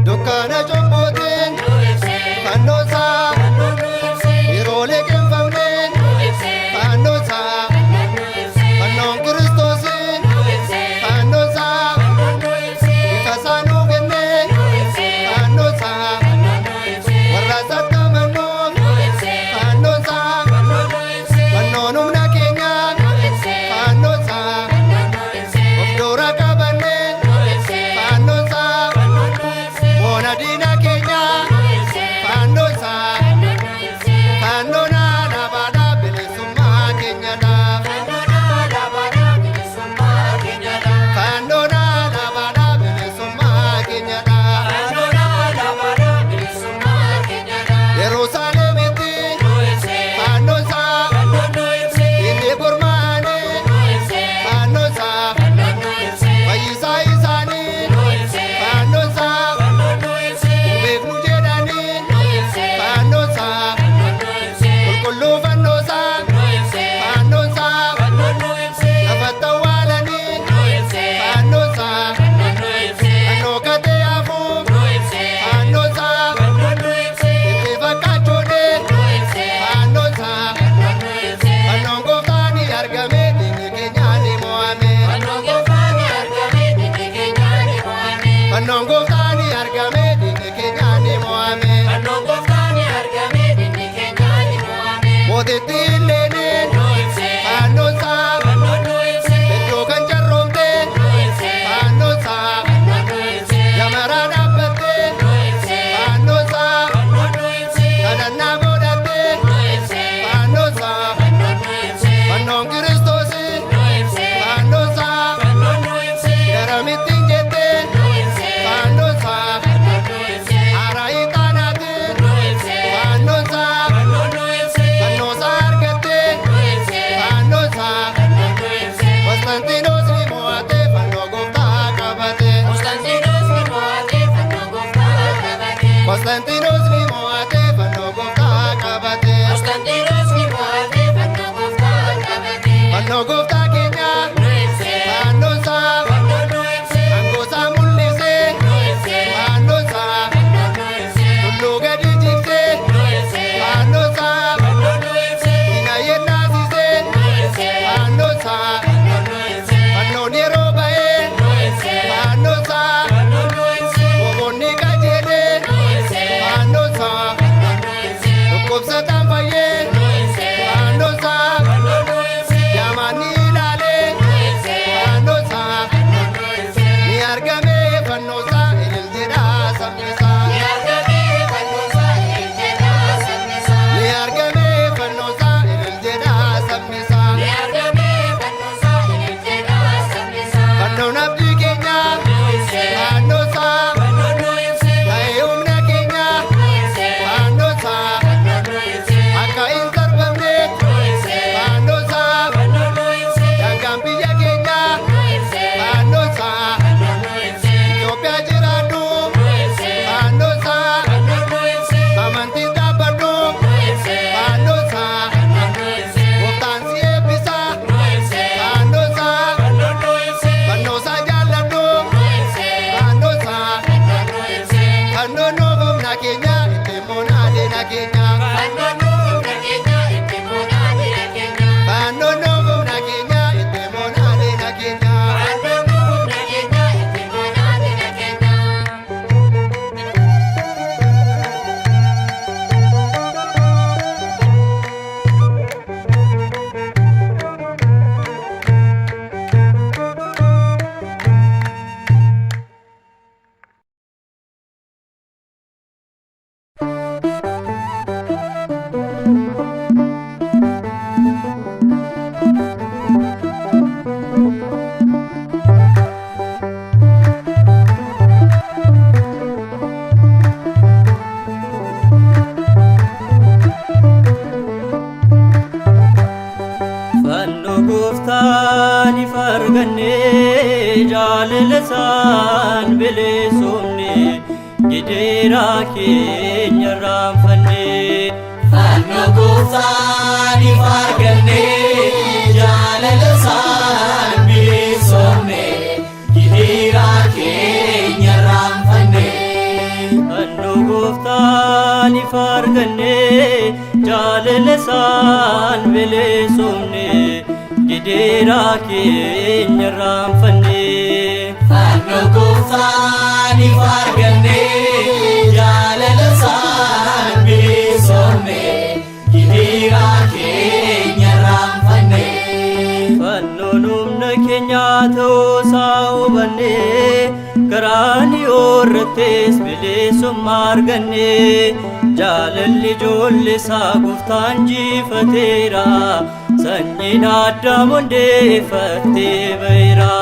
Dukkana jombotin Fanosa Irole kenfamne Fanosa Fanon Kristosin Fanosa Ikasanu genne Fanosa Warrasa tamanu Fanosa Fanonum na Kenya Fanosa Obdora kabane Fanosa Dina Kenya, Fanosa, Fanona, Nabada, Bilisuma, Kenya, Fanona, Nabada, Bilisuma, Kenya, Fanona, Nabada, Bilisuma, Kenya, Fanona, Nabada, Bilisuma, Kenya, Jerusalem, Fanosa, Inde Burmane, Fanosa, Vaisa Isani, Fanosa. Anongo tani argame dinge kenyani moame. Anongo tani argame dinge kenyani moame. Modeti lene Fanosa. Bejo kanjaromte Fanosa. Yamarana pete Fanosa. Kadana godate Fanosa. Fanon Kristosi Fanosa. Yaramitin jete Fanosa, Araitanatin, Fanosa, Fanosa argate, Fanosa, Constantinos limoate, Fanogofta kabate, Constantinos limoate, Fanogofta kabate, Constantinos limoate, Fanogofta kabate, Constantinos limoate, Fanogofta kabate, Fanogofta Kenya, Fanosa. bilisomne gideera keenya raanfanne. Fannoo gooftaan arganne jaalala isaan bilisomne gideera keenya raanfanne. Fannoo gooftaan arganne jaalala isaan bilisomne gideera keenya raanfanne. Fannoo gooftaan arganne jaalala isaan bilisomne gideera keenya raanfanne. Fannoon humna keenya ta'uusaa hubanne karaan irrattis bilisummaa arganne. Jaalalli ijoollee isaa gooftaan injifateera sanyiin Addaam hundeeffattee ba'eera.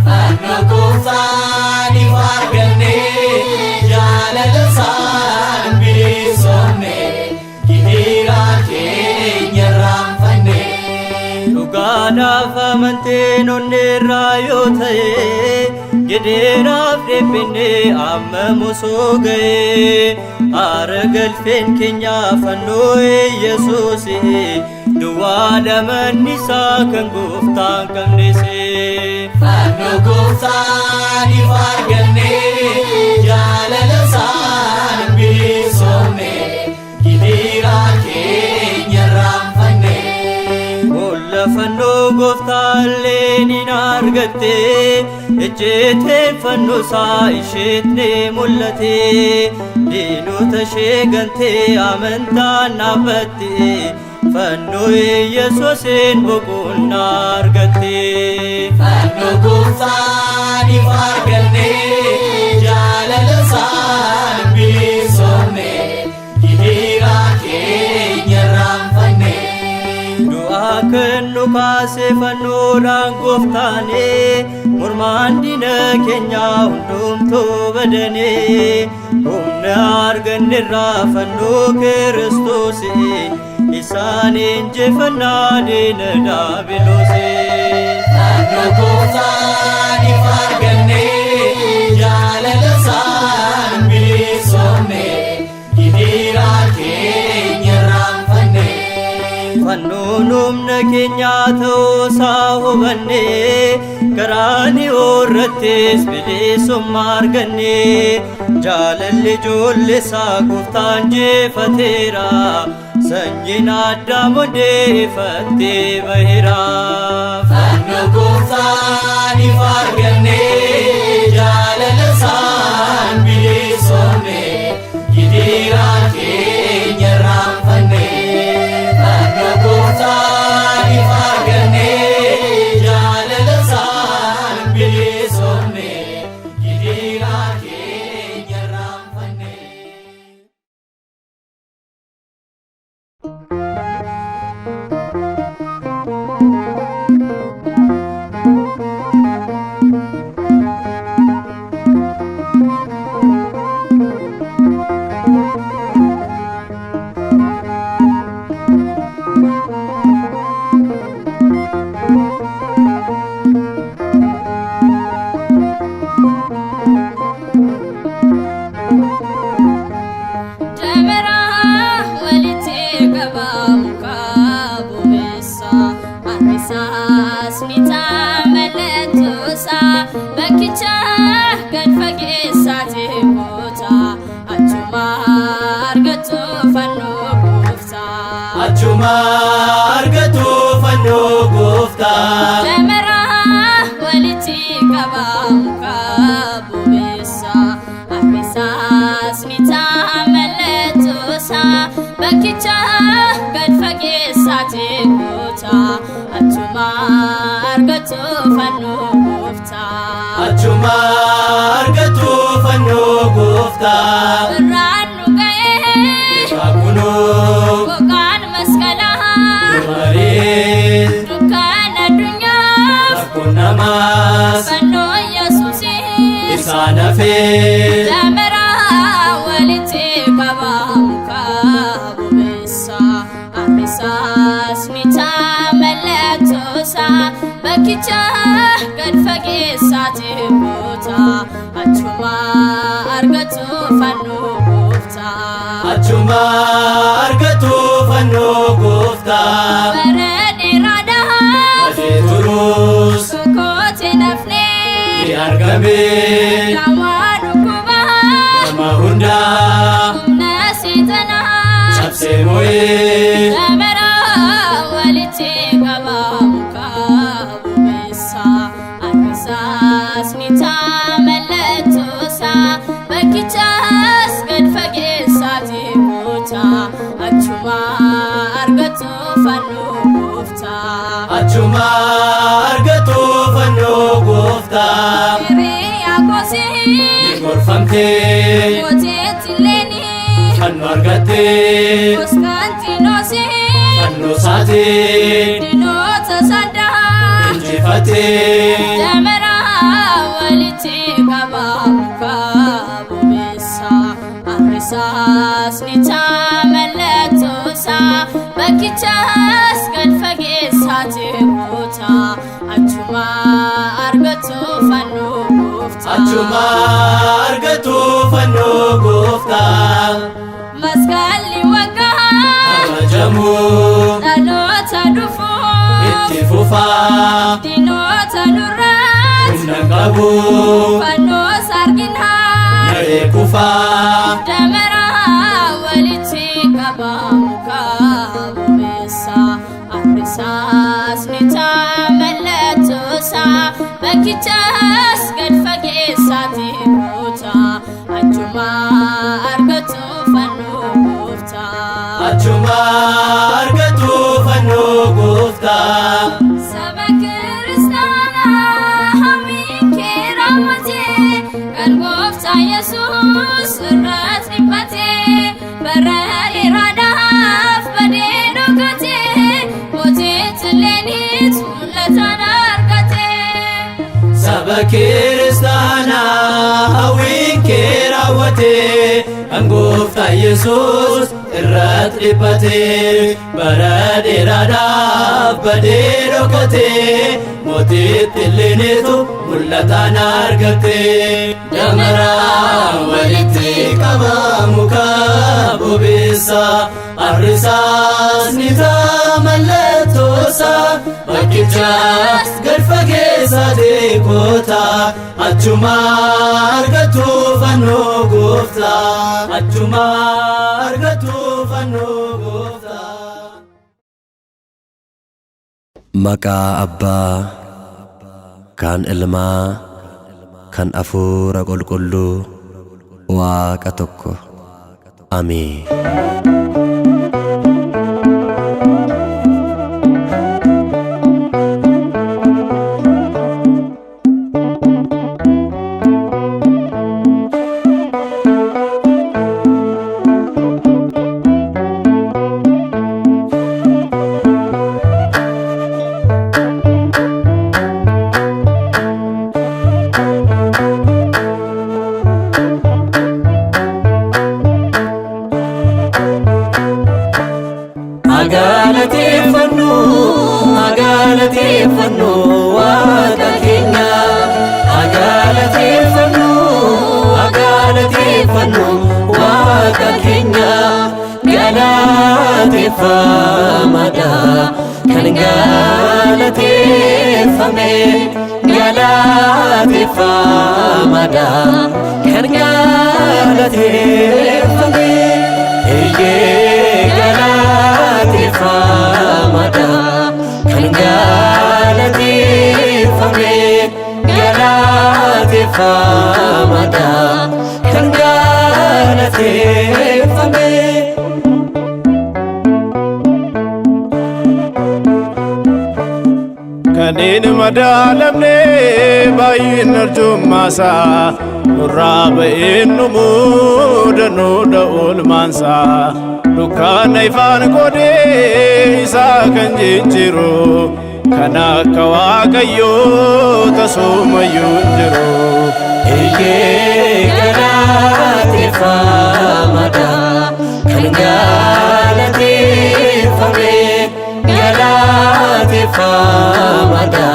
Fannoo gooftaan arganne jaalala isaan bilisomne gideera keenya raanfanne. Dhugaadhaaf amanteen onneerraa yoo ta'e gideeraaf dhiphinne amma mosoo ga'e. Aara galfeen keenya fannoo Yesuusi duwwaadha manni isaa kan gooftaan qabnese. Fannoo gooftaan arganne jaalala isaan bilisomne gideera keenya raanfanne. Bolla fannoo gooftaan leenin argatte ejjeeteen fannoo isaa isheetne mul'ate. Diinota ishee gantee amantaan dhaabbatte fannoo Yesuusiin boqonnaa argatte. Fannoo gooftaan arganne jaalala isaan bilisomne gideera keenya raanfanne. Du'aa kan nu kaase fannoodhaan gooftaane mormaan diina keenya hundumtuu badane. Humna arganneerraa fannoo Kiristoosi isaan injifannaa diina daabiloose. Fannoo gooftaan arganne jaalala isaan bilisomne gideera keenya raanfanne. Fannoon humna keenya ta'uusaa hubanne karaan irrattis bilisummaa arganne. Jaalalli ijoollee isaa gooftaan injifateera sanyiin Addaam hundeeffattee ba'eera. Fannoo gooftaan arganne jaalala isaan bilisomne gideera keenya raanfanne. Fannoo gooftaan arganne jaalala isaan bilisomne gideera keenya raanfanne. Achuma argatu fannoo gooftaa. Deemeraa walitti qabamu kabubeessa akkasaas ni taamalletuusa bakkicha gad fageessaati goota. Achuma argatu fannoo gooftaa. Achuma argatu fannoo gooftaa. Birraan nu ga'ee Shaakunoo boqaan masqalaa dukkaan addunyaa rakkoon namaas fannoo Yesuusii isaan hafee. Deemeraa walitti qabamu kabubeessa akkasaas ni taamalletuusa bakkicha gad fageessaati goota. Achuma achuma argatu fannoo gooftaa Barade radaha Adee turus Sukote nafne ni argame Nama dhukuba nama hundaa Humna seetana cabsee mo'ee Damera walitti qaba muka bubeessa Harkisaas ni taamallatoosa Bakkichaas gad fageessaati goota Achuma argatu fannoo gooftaa achuma argatu fannoo gooftaa Hiriyaa kosii ni gorfamtee Mooteetti leeni fannoo argattee Koskaantiinoosii fannoo isaatiin Dinoota sandaa injifattee Damera walitti qaba muka bubeessa Harkisaas ni taamallatoosa Bakkichaas gad fageessaati goota Achuma argatu fannoo gooftaa achuma argatu fannoo gooftaa Masqalli waggaa kabajamu dhaloota dhufuu itti fufaa Dinoota nurraat humna qabu fannoo sarginaa naree kufaa Damera walitti qaba muka bubeessa Harkisaas ni taamallatoosa Bakkichaas gad fageessaati goota Achuma argatu fannoo gooftaa achuma argatu fannoo gooftaa Saba kiristaanaa hamiin kee raawwatee Kan gooftaa Yesuus irratti dhiphatee Bara dheeraadhaaf badee dhokatee Mooteetti leeniit mul'atan argatee saba kiristaanaa hawwiin kee raawwatee kan gooftaa Yesuus irratti dhiphatee bara dheeraadhaaf badee dhokatee mootiitti leeniitu mul'atan argatee Damera walitti qaba muka bubeessa Harkisaas ni taamallatoosa Bakkichaas gad fageessaati goota achuma argatu fannoo gooftaa achuma argatu fannoo gooftaa Maqaa Abbaa kan Ilmaa kan Hafuura Qulqulluu Waaqa tokko Ameen. Agalateeffannu Waaqa keenya agalateeffannu Waaqa keenya galateeffamaadha kan galateeffame galateeffamaadha kan galateeffame galateeffamaadha kan galateeffame galateeffamaadha kan galateeffame. Kanin madaalamne baay'een arjumaasaa nurraa ba'een nu muudanuudha oolmaansaa dukkaana ifaan godhee isaa kan jijjiiru kan akka Waaqayyoo tasoomayyuu jiru. Galateeffamaadha kan galateeffame galateeffamaadha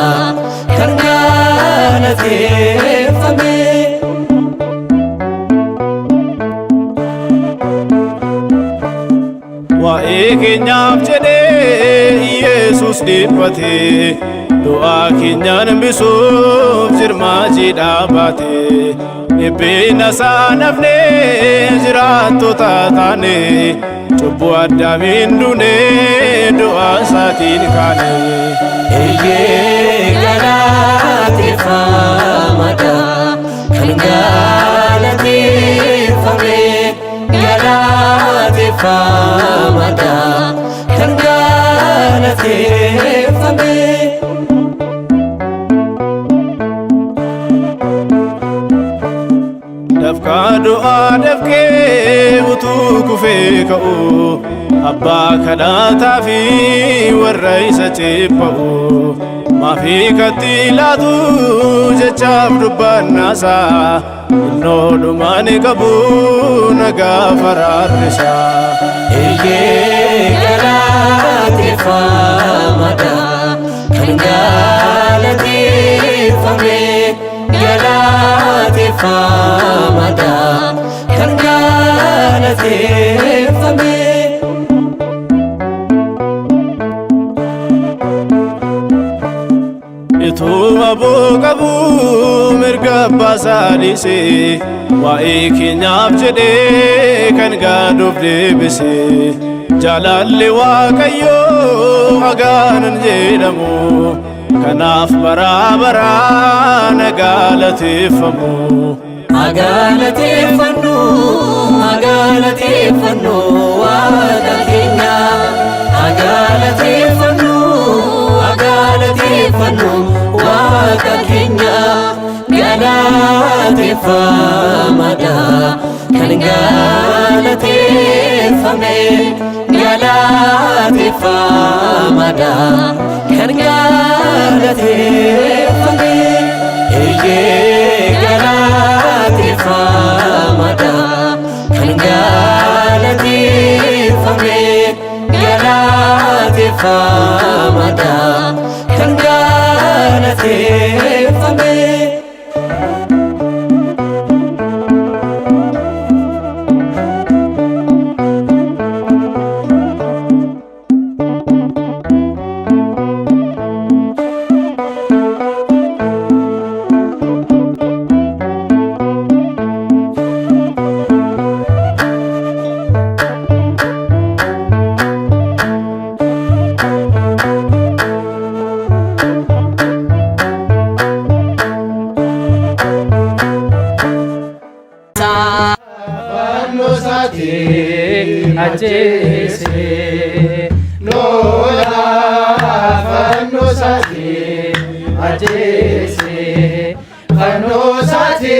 kan galateeffame. waa'ee keenyaaf jedhee Yesuus dhiphate du'aa keenyaan hambisuuf jirmaa jiidhaa baate dhiphina isaa nafnee jiraattota taane cubbuu Addaamiin duune du'aa isaatiin kaane. Eeyyee galateeffamaadha kan galateeffame galateeffamaadha kan galateeffame. Dafqaa du'aa dafqee utuu kufee ka'u abbaa kadhataa fi warra isa ceepha'u maafii katti laatu jechaaf dubbannaasaa innoo dhumaan qabu nagaa faraarrisaa. Eeyyee galateeffamaadha kan galateeffame galateeffamaadha kan galateeffame. Ituma boqabu mirga abbaasaa dhiisee waa'ee keenyaaf jedhee kan gaaduuf deebise jaalalli Waaqayyoo hagaanan jedhamu kanaaf baraa baraan galateeffamu. Agalateeffannu agalateeffannu waaqa keenya agalateeffannu agalateeffannu waaqa keenya galateeffamaadha kan galateeffame galateeffamaadha kan galateeffame. Eeyyee galateeffamaadha kan galateeffame galateeffamaadha kan galateeffame. Ajese Lola fanno sati ajese fanno sati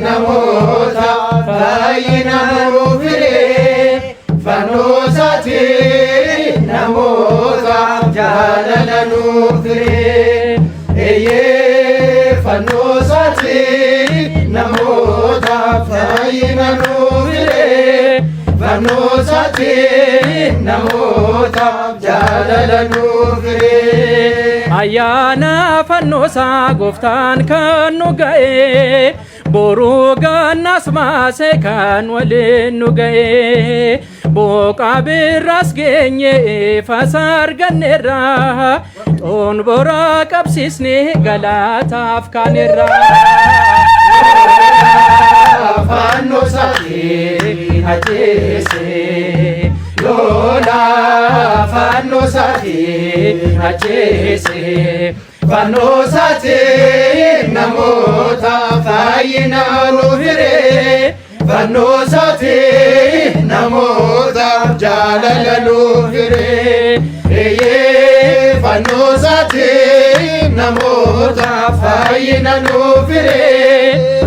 namota fayina nufire fanno sati namota jalala nufire eye fanno sati namota fayina nufire fanno sati namota jalala nufire. ayyaana fannoosaa gooftaan kan nu ga'e boruu gannas maasee kan waliin nu ga'e booqaa birraas geenye faasa arganneerra xoon boraa qabsiisne galataaf kaanerra. Fanno sati ajese Lola fanno sati ajese fanno sati namota fayina nufire fanno sati namota jalala nufire eye fanno sati namota fayina nufire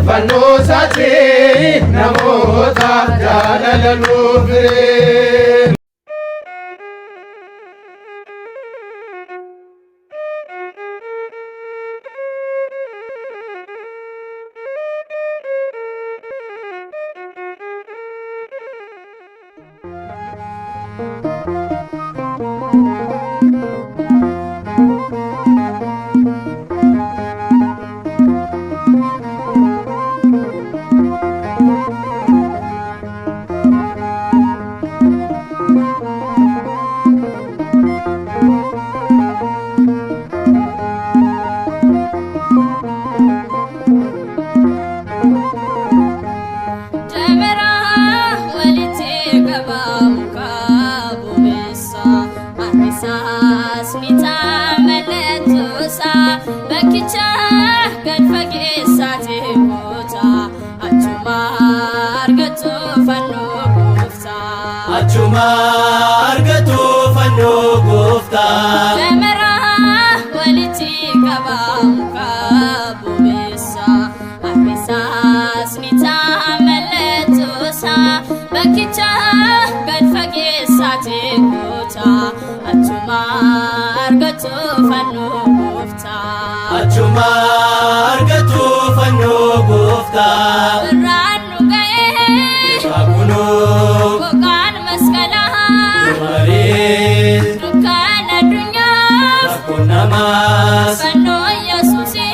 fanno sati namota jalala nufire. argatu fanno gofta achuma argatu fanno gofta jamara waliti kabamuka bubesa abisas nita meletosa bakicha gadfage sate gota achuma argatu fanno gofta achuma argatu fanno gofta ranu gae bakuno kokan maskala mare rukana dunya bakunamas fanno yesusi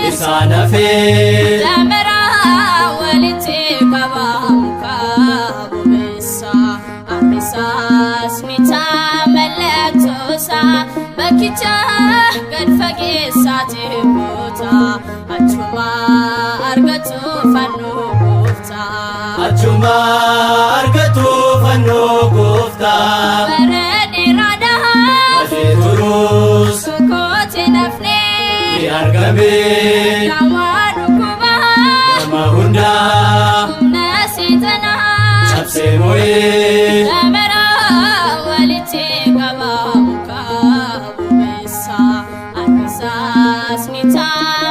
isana fe jamara waliti kabamuka bubesa abisas nita meletosa bakicha gadfage sate gota achuma argatu fanno gofta achuma argatu fanno gofta barani rada turus kote nafne argame kamanu kuba mahunda nasitana chapse moye jamara waliti kabamuka bubesa abisas nita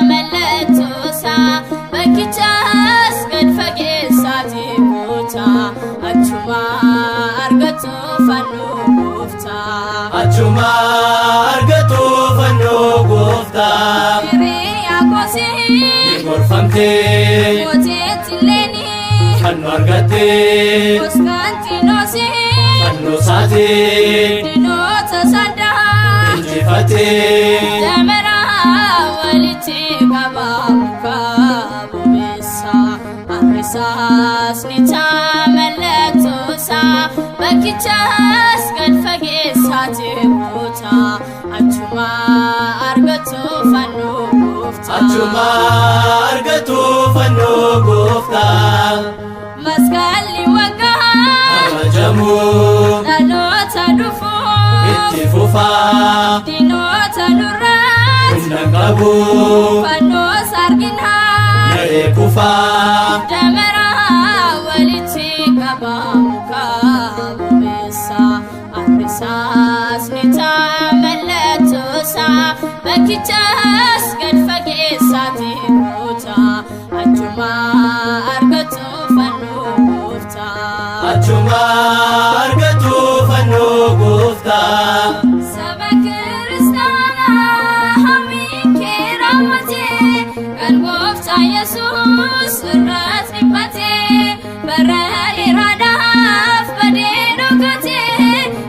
meletosa bakichas gadfage sate gota achuma argatu fanno gofta achuma argatu fanno gofta riya kosi gorfamte kote tileni fanno argate oskantinosi fanno sate dinota sada injifate jamara waliti kabamuka bubesa abisas nita meletosa bakichas gadfage sate gota achuma argatu fanno gofta achuma argatu fanno gofta maskalli waga ajamu dalota dufu itti fufa dinota durat nagabu fanno sargina nare kufa jamara waliti kabamuka bubesa abisas nita meletosa bakichas gadfage sate gota achuma argatu fanno gofta achuma argatu fanno gofta saba kristana hamin keramate kan gofta yesus rat nibate barari radaf badeno kate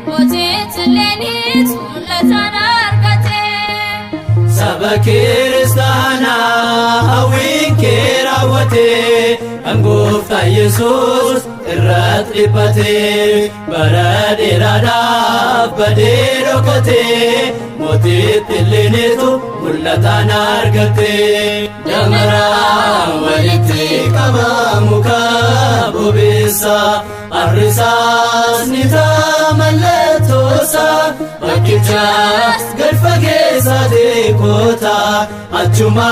motet lenit ulatana argate saba kristana hawin kerawate angofta yesus irrat libate barade rada badero kote motit lenitu mullatana argate jamara waliti kabamuka bubesa arrisas nita meletosa bakichas gadfage sate gota achuma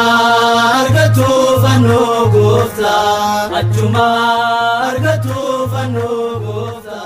argatu fanno gofta achuma argatu fanno gofta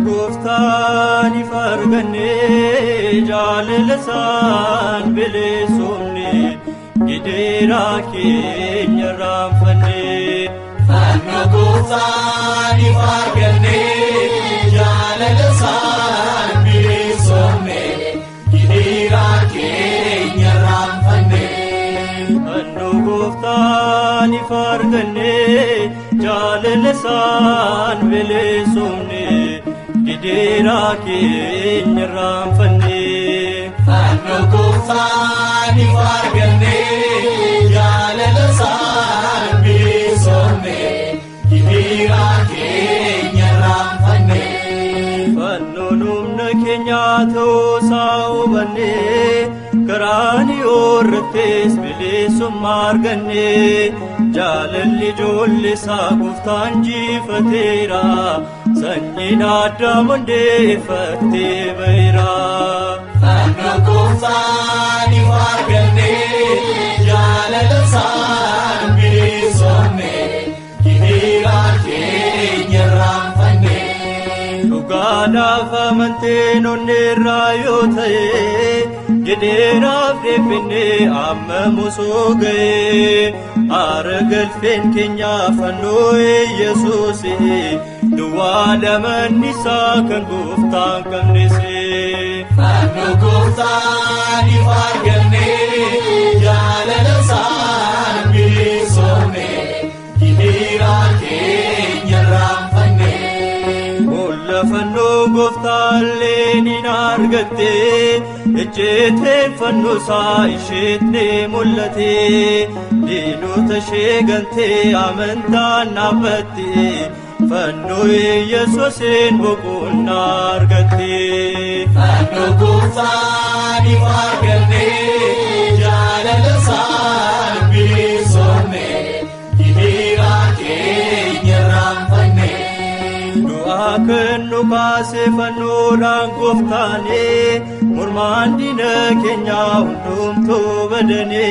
Goftaan ifarganne jaalalasan bilisumne gideera keenya raanfanne fanno goftaan ifarganne jaalalasan bilisumne gideera keenya raanfanne fanno goftaan ifarganne jaalalasan bilisumne gideera keenya raanfanne fanno goftaan ifarganne gidiraa keenya raanfanne. Fannoon humna keenyaa ta'uusaa hubannee karaan irrattis bilisummaa arganne. Jaalalli ijoollee isaa Gooftaan injifateera. Sanyiin Addaam hundeeffattee baheera. Fannoo Gooftaan ifa arganne jaalala isaan bilisoomne gidiraa keenya raanfanne. Dhugaadhaaf amanteen onneerraa yoo ta'e jedheeraaf deebinee amma mosoo ga'e. Aara galfeen keenya fannoo Yesuusi duwwaa lamanni isaa kan Gooftaan qabnese. Fannoo Gooftaan ifa arganne jaalala isaan bilisoomne gidiraa keenya raanfanne. Bolla fannoo Gooftaan leenin argatte ejjeeteen fannoo isaa isheettee mul'ate. Diinota ishee gantee amantaan dhaabbatte fannoo Yesuusiin boqonnaa argatte. Fannoo Gooftaan ifa arganne jaalala isaan bilisoomne gidiraa keenya raanfanne. Du'aa kan nu baase fannoodhaan Gooftaane mormaan diina keenyaa hundumtuu badane.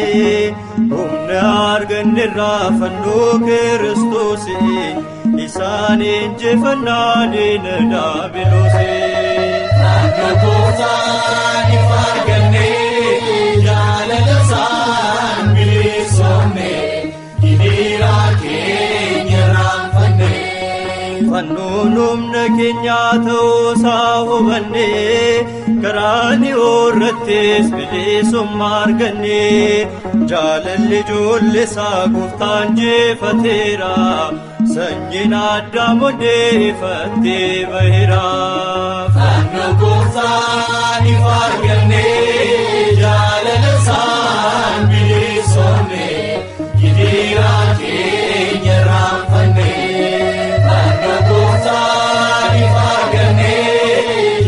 Humna arganneerraa fannoo Kiristoosi isaan injifannaa diina daabiloose. Fannoo Gooftaan ifa arganne jaalala isaan bilisoomne gidiraa keenya raanfanne. Fannoon humna keenyaa ta'uusaa hubanne karaan irrattis bilisummaa arganne. Jaalalli ijoollee isaa Gooftaan injifateera. Sanyiin Addaam hundeeffattee baheera. Fannoo Gooftaan ifa arganne jaalala isaan bilisoomne gidiraa keenya raanfanne. Fannoo Gooftaan ifa arganne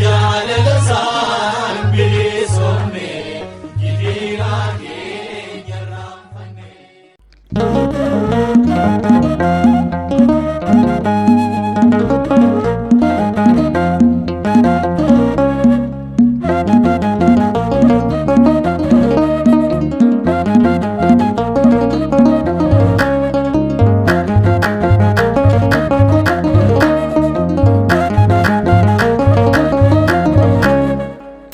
jaalala isaan bilisoomne gidiraa keenya raanfanne.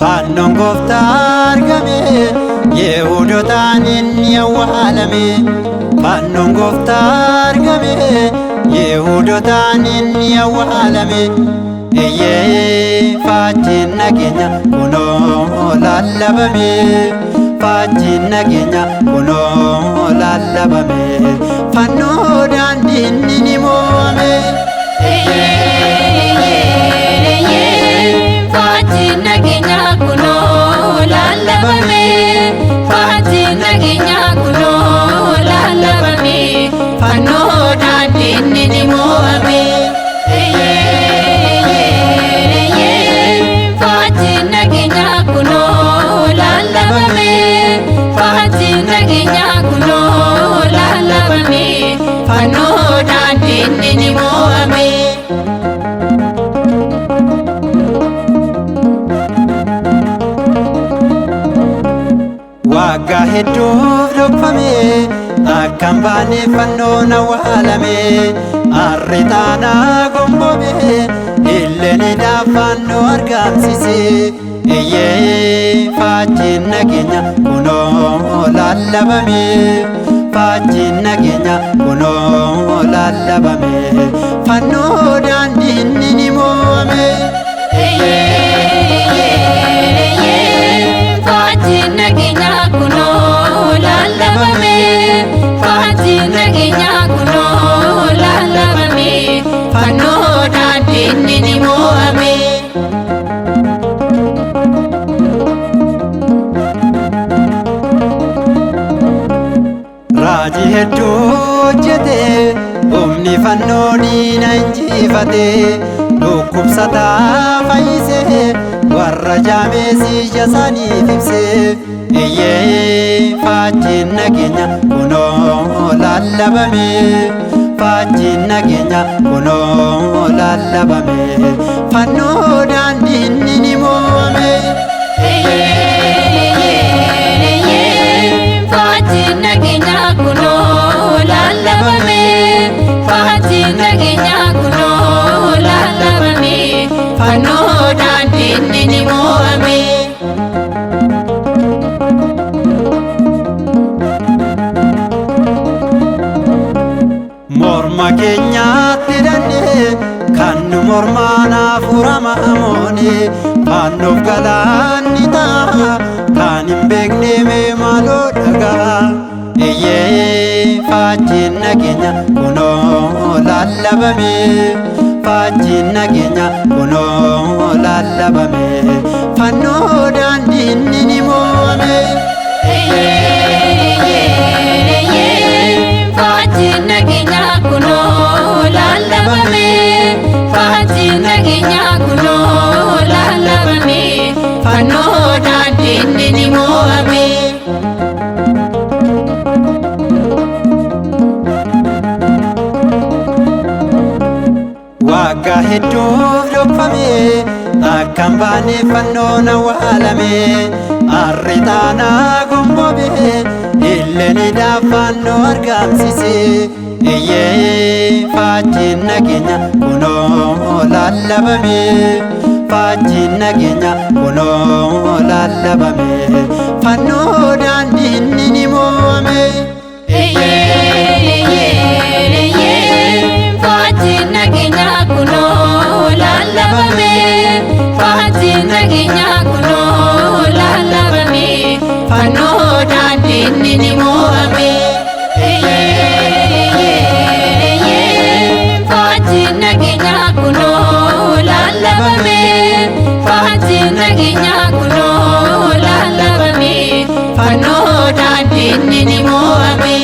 Fannoon Gooftaa argame Yihuudootaan inni awwaalame. Fannoon Gooftaa argame Yihuudootaan inni awwaalame. Eeyyee faajjiin nageenya kunoo lallabame. Faajjiin nageenya kunoo lallabame. Fannoo daandiin ni mo'ame. Faajjiin nageenya kunoo lallabame. Faajjiin nageenya kunoo lallabame. Fannoo daandiin ni mo'ame. Faajjiin nageenya kunoo lallabame. Faajjiin nageenya kunoo lallabame. Fannoo daandiin ni mo'ame. Waggaa hedduuf dhokfame akkan baane fannoon awwaalame. Arri taanaa gomboome illeenidhaaf fannoo argamsiise. Eeyyee faajjiin nageenya kunoo lallabame. Faajjiin nageenya kunoo lallabame. Fannoo daandiin ni mo'ame. Faajjiin nageenya kunoo lallabame. Faajjiin nageenya kunoo lallabame. Fannoo daandiin ni mo'ame. Raajii hedduu hojjete humna Inni fannoo diina injifate dhukkubsataa fayyise warra jaameessi jasaaniif ibse iyyee faajjiin nageenya kunoo lallabame faajjiin nageenya kunoo lallabame fannoo daandiin ni mo'ame faajjiin nageenya kunoo lallabame faajjiin nageenya kunoo lallabame fannoo daandiin ni mo'ame. Morma keenyaatti hidhannee kan nu mormaan hafuurama moone fannoof galaanni ta'a kan hin beekne mee maaloo dhagaa iyyee faajjiin nageenya kunoo lallabame faajjiin nageenya kunoo lallabame fannoo daandiin ni mo'ame. Faajjiin nageenya kunoo lallabame faajjiin nageenya kunoo lallabame fannoo daandiin ni mo'ame. Waggaa hedduuf dhokfame akkam baane fannoon awwaalame arri taanaa gombobe illee fannoo argamsiise iyyee faajjiin nageenya kunoo lallabame faajjiin nageenya kunoo lallabame fannoo daandiin ni mo'ame. Faajjiin nageenya kunoo lallabame faajjiin nageenya kunoo lallabame fannoo daandiin ni mo'ame. Faajjiin nageenya kunoo lallabame faajjiin nageenya kunoo lallabame fannoo daandiin ni mo'ame.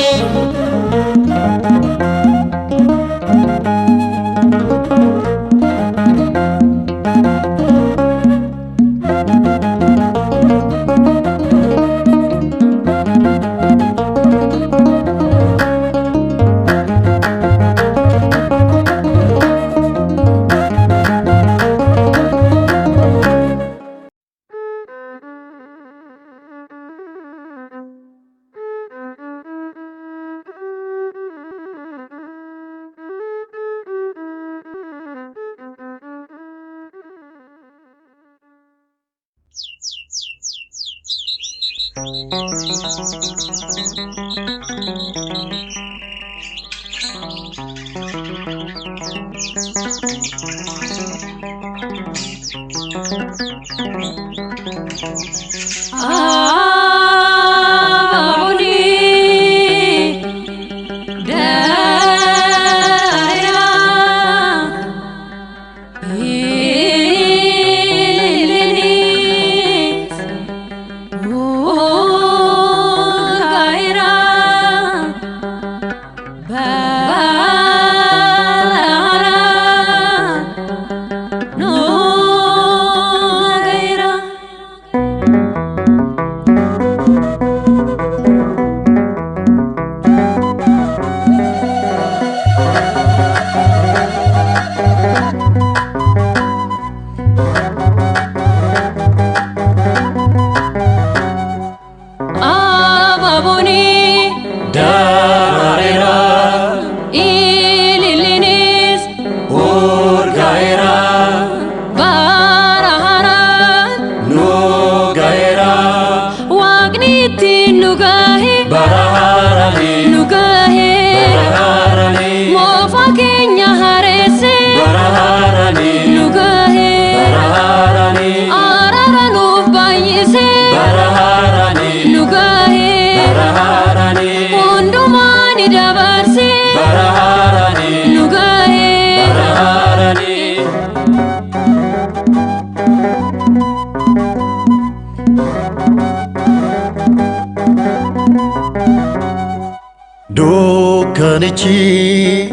Dukkanichi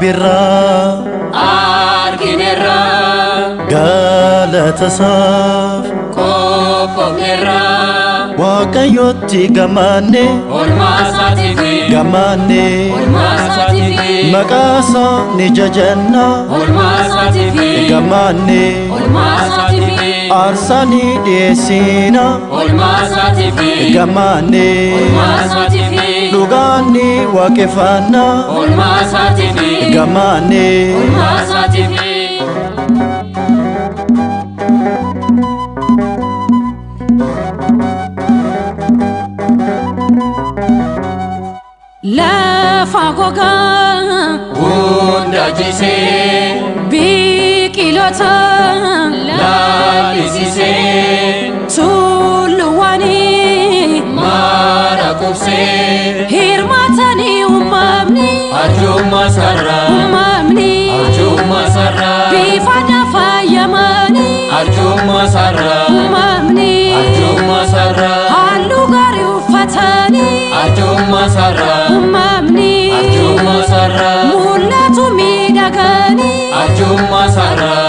Rabbiirraa argineerraa galatasaaf qophoofneerraa Waaqayyotti gammaanne oolmaa isaatiif maqaa isaa ni jajanna oolmaa isaatiif aarsaa ni dhiyeessina oolmaa isaatiif dhugaan ni waaqeffanna oolmaa isaatiif lafa gogaa hunda jisee biqiltoota lalisisee tulluuwwanii mara qubsee hirmaatanii arjummaa sarraa bifaadhaan faayamanii arjummaa sarraa halluu gaarii uffatanii arjummaa sarraa mul'atu miidhaganii arjummaa sarraa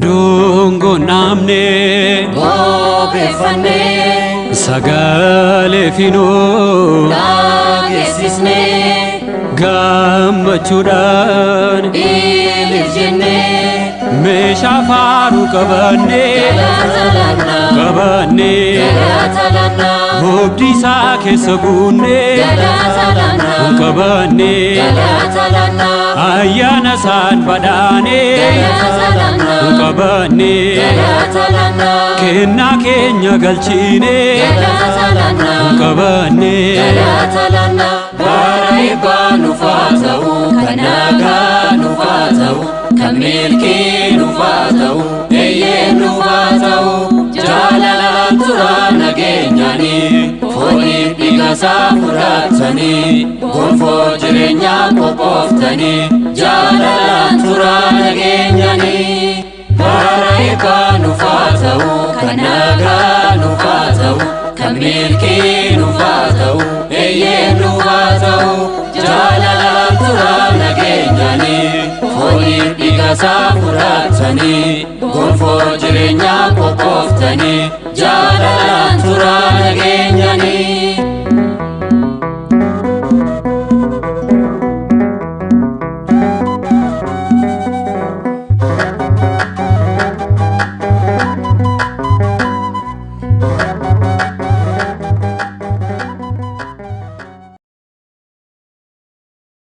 Dungo namne Bobeeffannee sagalee finoo dhageessisnee gammachuudhaan iliif jennee meeshaa faaruu qabannee hobdii isaa keessa buunee qabannee ayyaana isaan badhaanee qabannee kennaa keenya galchinee qabannee bara eebbaa nuuf haa ta'u kan nagaa nuuf haa ta'u kan milkii nuuf haa ta'u eeyyee nuuf haa ta'u jaalalaan turaa nageenyaanii fooniif dhiiga isaa fudhatanii gonfoo jireenyaa qophooftanii jaalalaan turaa nageenyaanii bara eebbaa nuuf haa ta'u kan nagaa nuuf haa ta'u kan milkii nuuf haa ta'u eeyyee nuuf haa ta'u jaalalaan turaa nageenyaanii fooniif dhiiga isaa fudhatanii gonfoo jireenyaa qophooftanii